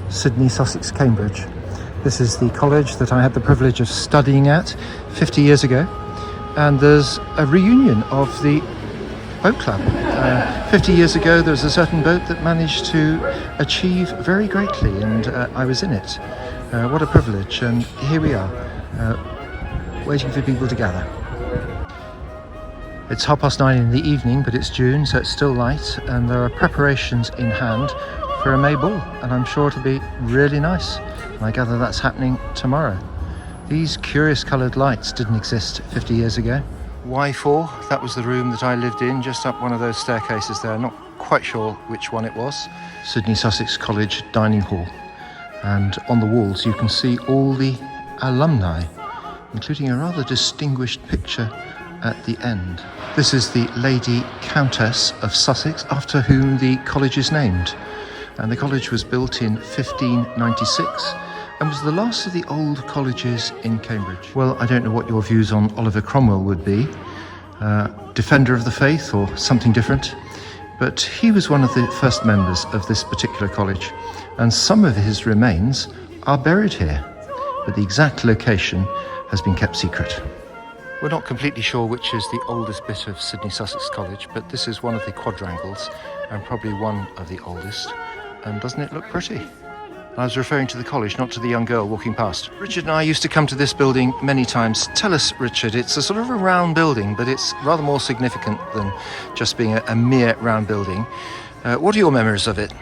Sidney Sussex Cambridge. This is the college that I had the privilege of studying at 50 years ago, and there's a reunion of the boat club. 50 years ago there was a certain boat that managed to achieve very greatly, and I was in it. What a privilege, and here we are, waiting for people to gather. It's 9:30 in the evening, but it's June, so it's still light, and there are preparations in hand for a May ball, and I'm sure it'll be really nice. And I gather that's happening tomorrow. These curious coloured lights didn't exist 50 years ago. Y4, that was the room that I lived in, just up one of those staircases there. Not quite sure which one it was. Sidney Sussex College dining hall. And on the walls you can see all the alumni, including a rather distinguished picture at the end. This is the Lady Countess of Sussex, after whom the college is named. And the college was built in 1596 and was the last of the old colleges in Cambridge. Well, I don't know what your views on Oliver Cromwell would be, defender of the faith or something different, but he was one of the first members of this particular college, and some of his remains are buried here, but the exact location has been kept secret. We're not completely sure which is the oldest bit of Sidney Sussex College, but this is one of the quadrangles and probably one of the oldest. And doesn't it look pretty? I was referring to the college, not to the young girl walking past. Richard and I used to come to this building many times. Tell us, Richard, it's a sort of a round building, but it's rather more significant than just being a mere round building. What are your memories of it?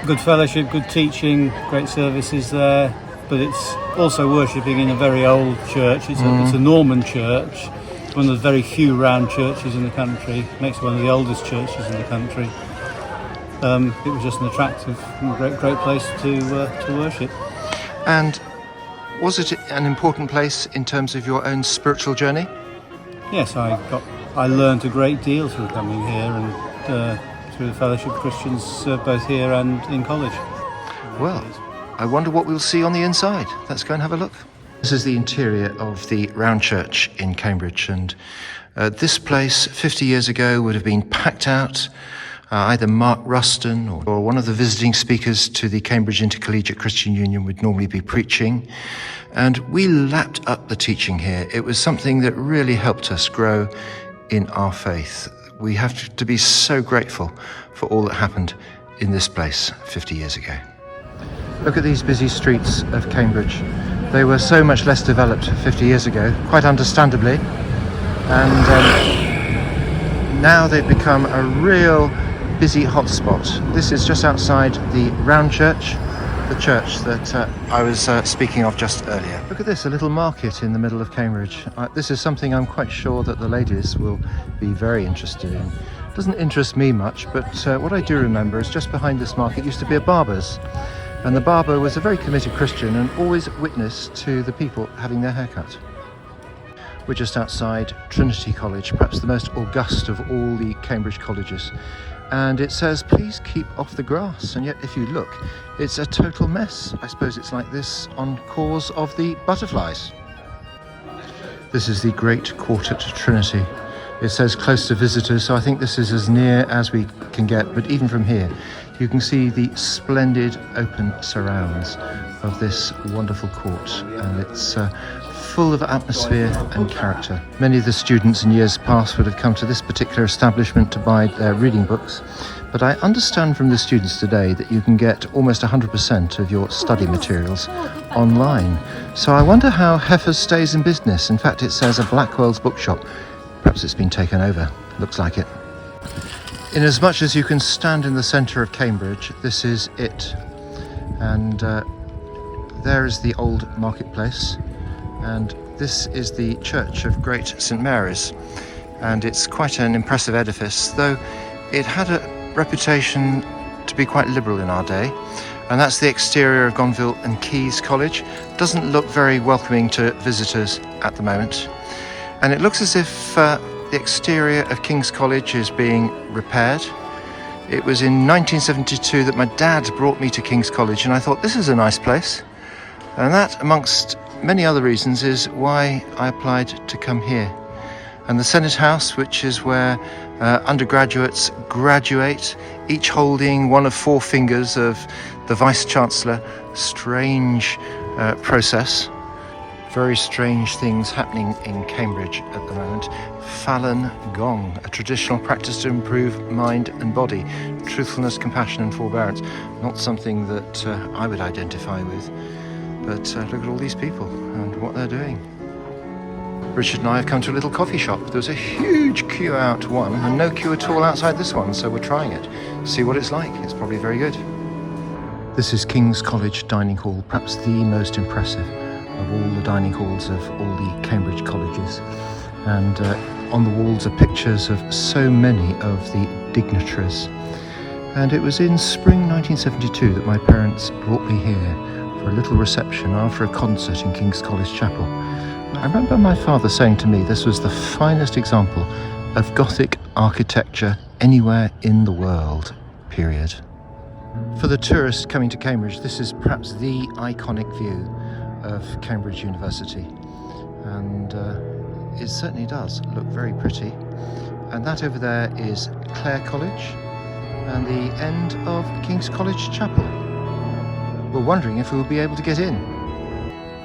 Good fellowship, good teaching, great services there. But it's also worshipping in a very old church. It's a Norman church. It's one of the very few round churches in the country. Makes it one of the oldest churches in the country. It was just an attractive and great place to worship. And was it an important place in terms of your own spiritual journey? Yes, I learned a great deal through coming here and through the fellowship of Christians both here and in college. Well, I wonder what we'll see on the inside. Let's go and have a look. This is the interior of the round church in Cambridge, and this place 50 years ago would have been packed out. Either Mark Ruston or one of the visiting speakers to the Cambridge Intercollegiate Christian Union would normally be preaching, and we lapped up the teaching here. It was something that really helped us grow in our faith. We have to be so grateful for all that happened in this place 50 years ago. Look at these busy streets of Cambridge. They were so much less developed 50 years ago, quite understandably, and now they've become a real busy hotspot. This is just outside the round church, the church that I was speaking of just earlier. Look at this, a little market in the middle of Cambridge. This is something I'm quite sure that the ladies will be very interested in. It doesn't interest me much, but what I do remember is just behind this market used to be a barber's. And the barber was a very committed Christian and always witnessed to the people having their hair cut. We're just outside Trinity College, perhaps the most august of all the Cambridge colleges. And it says, please keep off the grass. And yet, if you look, it's a total mess. I suppose it's like this on cause of the butterflies. This is the Great Court at Trinity. It says close to visitors, so I think this is as near as we can get. But even from here, you can see the splendid open surrounds of this wonderful court, and it's full of atmosphere and character. Many of the students in years past would have come to this particular establishment to buy their reading books, but I understand from the students today that you can get almost 100% of your study materials online. So I wonder how Heifer stays in business. In fact, it says a Blackwell's bookshop. Perhaps it's been taken over. Looks like it. In as much as you can stand in the centre of Cambridge, this is it. And there is the old marketplace, and this is the Church of Great St Mary's. And it's quite an impressive edifice, though it had a reputation to be quite liberal in our day. And that's the exterior of Gonville and Caius College. Doesn't look very welcoming to visitors at the moment. And it looks as if the exterior of King's College is being repaired. It was in 1972 that my dad brought me to King's College, and I thought, this is a nice place. And that, amongst many other reasons, is why I applied to come here. And the Senate House, which is where Undergraduates graduate, each holding one of 4 fingers of the Vice-Chancellor. Strange process. Very strange things happening in Cambridge at the moment. Falun Gong, a traditional practice to improve mind and body. Truthfulness, compassion and forbearance. Not something that I would identify with. But look at all these people and what they're doing. Richard and I have come to a little coffee shop. There was a huge queue out one and no queue at all outside this one, so we're trying it. See what it's like. It's probably very good. This is King's College Dining Hall, perhaps the most impressive of all the dining halls of all the Cambridge colleges. And on the walls are pictures of so many of the dignitaries. And it was in spring 1972 that my parents brought me here for a little reception after a concert in King's College Chapel. I remember my father saying to me this was the finest example of Gothic architecture anywhere in the world, period. For the tourist coming to Cambridge, this is perhaps the iconic view of Cambridge University, and it certainly does look very pretty. And that over there is Clare College and the end of King's College Chapel. We're wondering if we will be able to get in.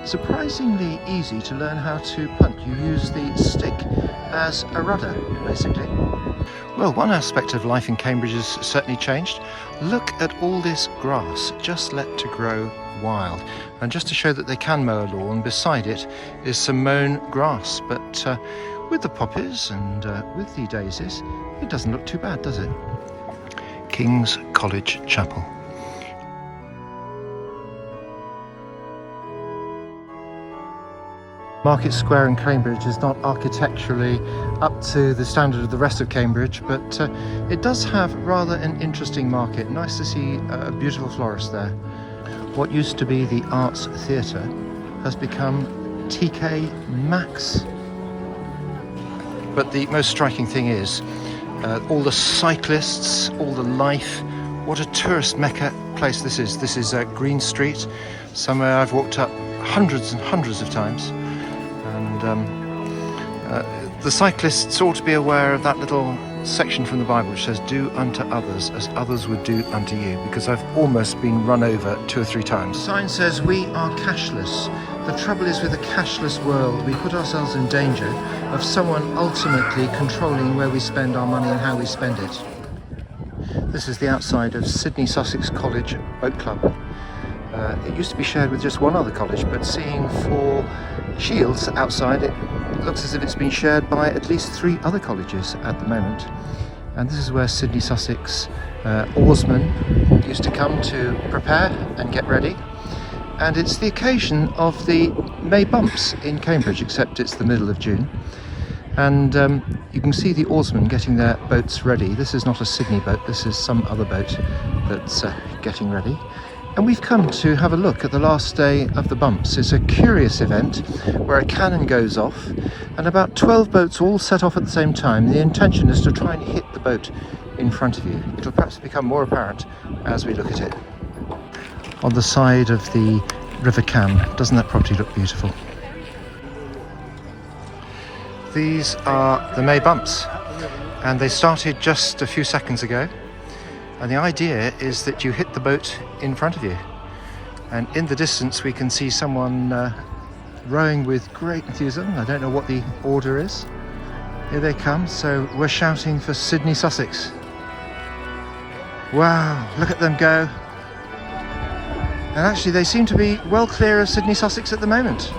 Surprisingly easy to learn how to punt. You use the stick as a rudder, basically. Well, one aspect of life in Cambridge has certainly changed. Look at all this grass just let to grow wild. And just to show that they can mow a lawn, beside it is some mown grass. But with the poppies and with the daisies, it doesn't look too bad, does it? King's College Chapel. Market Square in Cambridge is not architecturally up to the standard of the rest of Cambridge, but it does have rather an interesting market. Nice to see a beautiful florist there. What used to be the Arts Theatre has become TK Maxx. But the most striking thing is all the cyclists, all the life. What a tourist mecca place this is. This is Green Street, somewhere I've walked up hundreds and hundreds of times. And the cyclists ought to be aware of that little section from the Bible which says, "Do unto others as others would do unto you," because I've almost been run over 2 or 3 times. The sign says, "We are cashless." The trouble is with a cashless world, we put ourselves in danger of someone ultimately controlling where we spend our money and how we spend it. This is the outside of Sidney Sussex College Boat Club. It used to be shared with just one other college, but seeing 4 shields outside, it looks as if it's been shared by at least 3 other colleges at the moment. And this is where Sidney Sussex oarsmen used to come to prepare and get ready. And it's the occasion of the May bumps in Cambridge, except it's the middle of June. And you can see the oarsmen getting their boats ready. This is not a Sydney boat, this is some other boat that's getting ready. And we've come to have a look at the last day of the bumps. It's a curious event where a cannon goes off and about 12 boats all set off at the same time. The intention is to try and hit the boat in front of you. It'll perhaps become more apparent as we look at it. On the side of the River Cam, doesn't that property look beautiful? These are the May bumps, and they started just a few seconds ago. And the idea is that you hit the boat in front of you. And in the distance we can see someone rowing with great enthusiasm. I don't know what the order is. Here they come, so we're shouting for Sidney Sussex. Wow, look at them go. And actually they seem to be well clear of Sidney Sussex at the moment.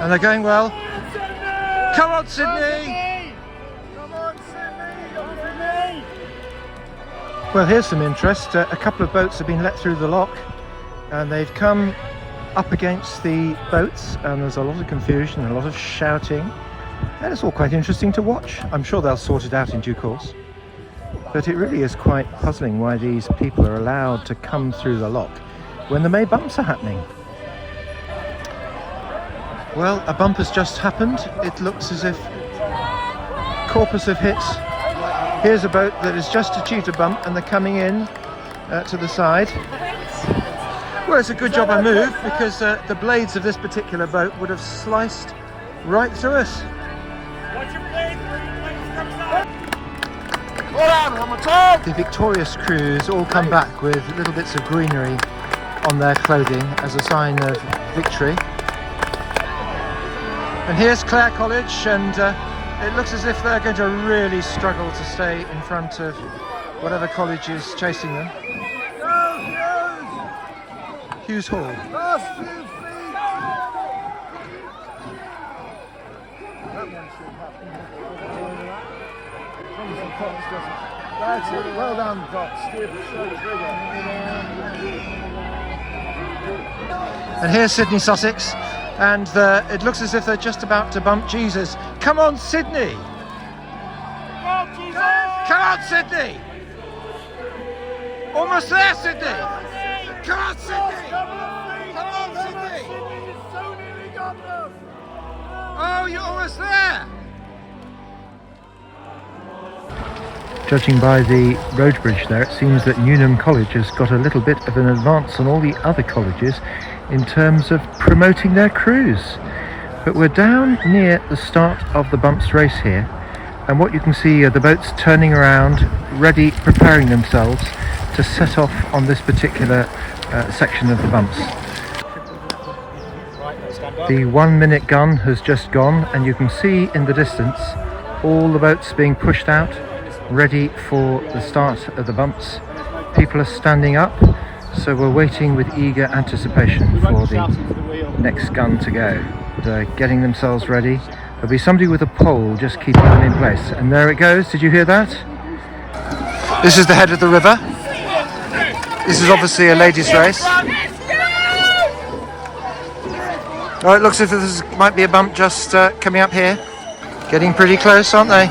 And they're going well. Come on, Sydney! Come on, Sydney! Well, here's some interest. A couple of boats have been let through the lock and they've come up against the boats, and there's a lot of confusion, a lot of shouting, and it's all quite interesting to watch. I'm sure they'll sort it out in due course. But it really is quite puzzling why these people are allowed to come through the lock when the May bumps are happening. Well, a bump has just happened. It looks as if corpus have hit. Here's a boat that has just achieved a bump and they're coming in to the side. Well, it's a good job I moved, because the blades of this particular boat would have sliced right through us. The victorious crews all come back with little bits of greenery on their clothing as a sign of victory. And here's Clare College, and it looks as if they're going to really struggle to stay in front of whatever college is chasing them. Hughes Hall. That's it. Well done, Cox. And here's Sidney Sussex, and it looks as if they're just about to bump Jesus. Come on, Sidney! Come on, Sidney! Almost there, Sidney! Come on, Sidney! Come on, Sidney! Oh, you're almost there! Judging by the road bridge there, it seems that Newnham College has got a little bit of an advance on all the other colleges in terms of promoting their crews. But we're down near the start of the bumps race here, and what you can see are the boats turning around, ready, preparing themselves to set off on this particular section of the bumps. The 1 minute gun has just gone, and you can see in the distance all the boats being pushed out, ready for the start of the bumps. People are standing up, so we're waiting with eager anticipation for the next gun to go. They're getting themselves ready. There'll be somebody with a pole just keeping them in place, and there it goes. Did you hear that? This is the head of the river. This is obviously a ladies' race. Oh, it looks as if this might be a bump just coming up here. Getting pretty close, aren't they?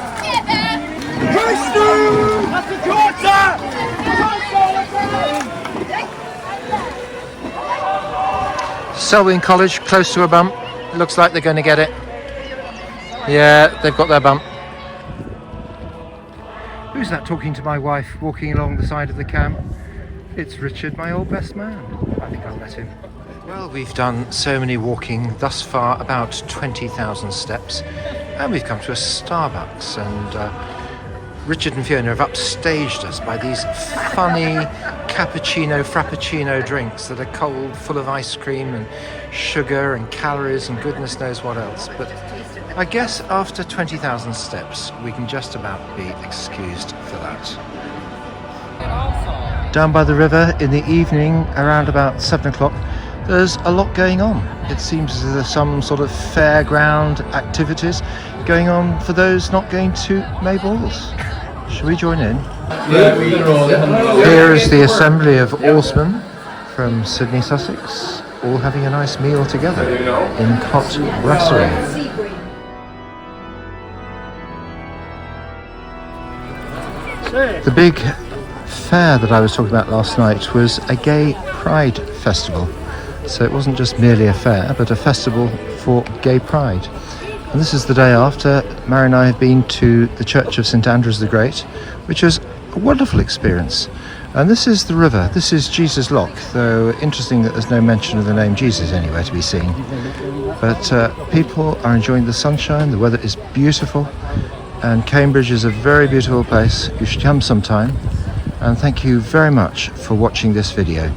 Selwyn College, close to a bump. Looks like they're going to get it. Yeah, they've got their bump. Who's that talking to my wife, walking along the side of the camp? It's Richard, my old best man. I think I've met him. Well, we've done so many walking thus far, about 20,000 steps, and we've come to a Starbucks, and Richard and Fiona have upstaged us by these funny cappuccino, frappuccino drinks that are cold, full of ice cream and sugar and calories and goodness knows what else. But I guess after 20,000 steps, we can just about be excused for that. Down by the river in the evening, around about 7 o'clock, there's a lot going on. It seems as if there's some sort of fairground activities going on for those not going to May Balls. Shall we join in? Here is the assembly of oarsmen from Sidney Sussex, all having a nice meal together in Cot Brasserie. The big fair that I was talking about last night was a gay pride festival. So it wasn't just merely a fair, but a festival for gay pride. And this is the day after Mary and I have been to the Church of St Andrews the Great, which was a wonderful experience. And this is the river. This is Jesus Lock, though interesting that there's no mention of the name Jesus anywhere to be seen. But people are enjoying the sunshine, the weather is beautiful, and Cambridge is a very beautiful place. You should come sometime. And thank you very much for watching this video.